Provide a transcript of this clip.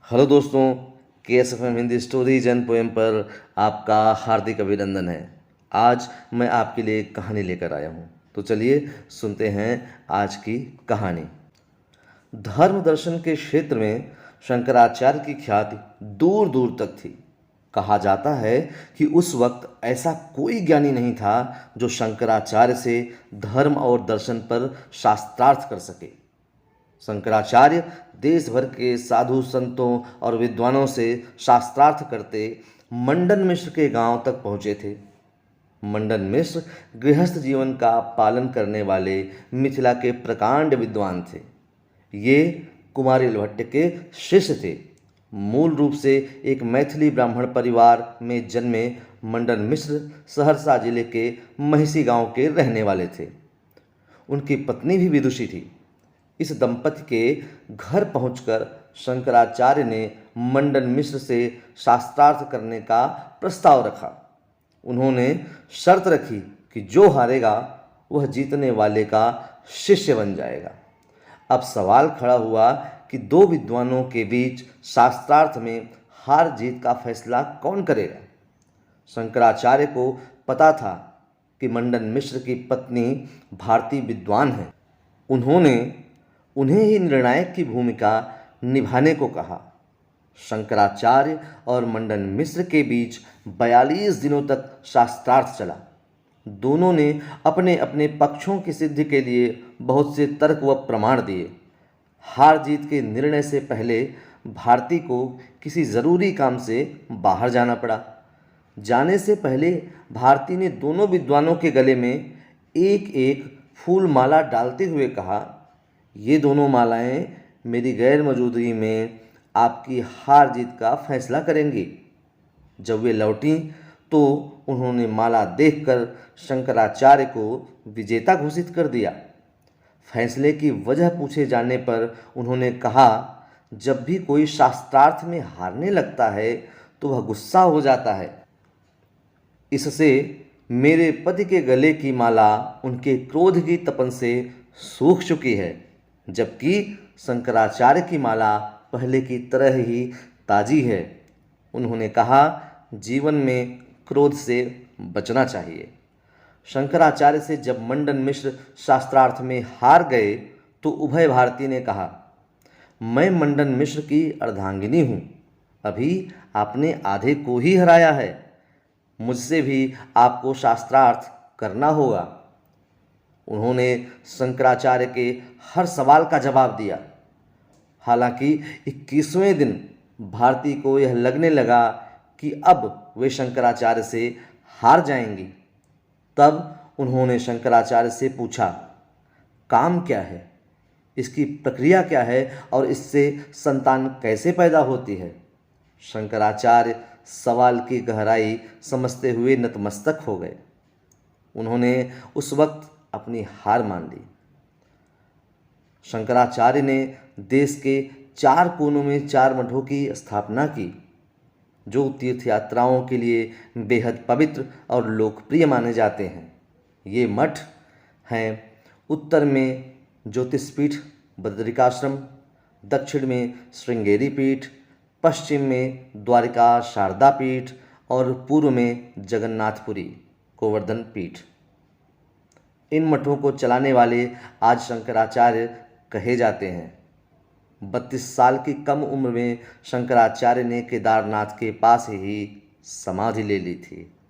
Hello दोस्तों, KSFM Hindi stories and poem पर आपका हार्दिक अभिनंदन है। आज मैं आपके लिए एक कहानी लेकर आया हूँ। तो चलिए सुनते हैं आज की कहानी। धर्म दर्शन के क्षेत्र में शंकराचार्य की ख्याति दूर दूर तक थी। कहा जाता है कि उस वक्त ऐसा कोई ज्ञानी नहीं था जो शंकराचार्य से धर्म और दर्शन पर शास्त्रार्थ कर सके। शंकराचार्य देश भर के साधु संतों और विद्वानों से शास्त्रार्थ करते मंडन मिश्र के गांव तक पहुंचे थे। मंडन मिश्र गृहस्थ जीवन का पालन करने वाले मिथिला के प्रकांड विद्वान थे। ये कुमारी भट्ट के शिष्य थे। मूल रूप से एक मैथिली ब्राह्मण परिवार में जन्मे मंडन मिश्र सहरसा जिले के महिसी गांव के रहने वाले थे। उनकी पत्नी भी विदुषी थी। इस दंपति के घर पहुंचकर शंकराचार्य ने मंडन मिश्र से शास्त्रार्थ करने का प्रस्ताव रखा। उन्होंने शर्त रखी कि जो हारेगा वह जीतने वाले का शिष्य बन जाएगा। अब सवाल खड़ा हुआ कि दो विद्वानों के बीच शास्त्रार्थ में हार जीत का फैसला कौन करेगा। शंकराचार्य को पता था कि मंडन मिश्र की पत्नी भारती विद्वान है। उन्होंने उन्हें ही निर्णायक की भूमिका निभाने को कहा। शंकराचार्य और मंडन मिश्र के बीच 42 दिनों तक शास्त्रार्थ चला। दोनों ने अपने अपने पक्षों की सिद्धि के लिए बहुत से तर्क व प्रमाण दिए। हार जीत के निर्णय से पहले भारती को किसी ज़रूरी काम से बाहर जाना पड़ा। जाने से पहले भारती ने दोनों विद्वानों के गले में एक एक फूल माला डालते हुए कहा, ये दोनों मालाएं मेरी गैर मौजूदगी में आपकी हार जीत का फैसला करेंगी। जब वे लौटीं तो उन्होंने माला देखकर शंकराचार्य को विजेता घोषित कर दिया। फैसले की वजह पूछे जाने पर उन्होंने कहा, जब भी कोई शास्त्रार्थ में हारने लगता है तो वह गुस्सा हो जाता है। इससे मेरे पति के गले की माला उनके क्रोध की तपन से सूख चुकी है, जबकि शंकराचार्य की माला पहले की तरह ही ताजी है। उन्होंने कहा, जीवन में क्रोध से बचना चाहिए। शंकराचार्य से जब मंडन मिश्र शास्त्रार्थ में हार गए तो उभय भारती ने कहा, मैं मंडन मिश्र की अर्धांगिनी हूँ। अभी आपने आधे को ही हराया है। मुझसे भी आपको शास्त्रार्थ करना होगा। उन्होंने शंकराचार्य के हर सवाल का जवाब दिया। हालांकि 21वें दिन भारती को यह लगने लगा कि अब वे शंकराचार्य से हार जाएंगी। तब उन्होंने शंकराचार्य से पूछा, काम क्या है, इसकी प्रक्रिया क्या है और इससे संतान कैसे पैदा होती है। शंकराचार्य सवाल की गहराई समझते हुए नतमस्तक हो गए। उन्होंने उस वक्त अपनी हार मान ली। शंकराचार्य ने देश के 4 कोनों में 4 मठों की स्थापना की, जो तीर्थ यात्राओं के लिए बेहद पवित्र और लोकप्रिय माने जाते हैं। ये मठ हैं उत्तर में ज्योतिषपीठ बद्रिकाश्रम, दक्षिण में श्रृंगेरी पीठ, पश्चिम में द्वारिका शारदा पीठ और पूर्व में जगन्नाथपुरी गोवर्धन पीठ। इन मठों को चलाने वाले आज शंकराचार्य कहे जाते हैं। 32 साल की कम उम्र में शंकराचार्य ने केदारनाथ के पास ही समाधि ले ली थी।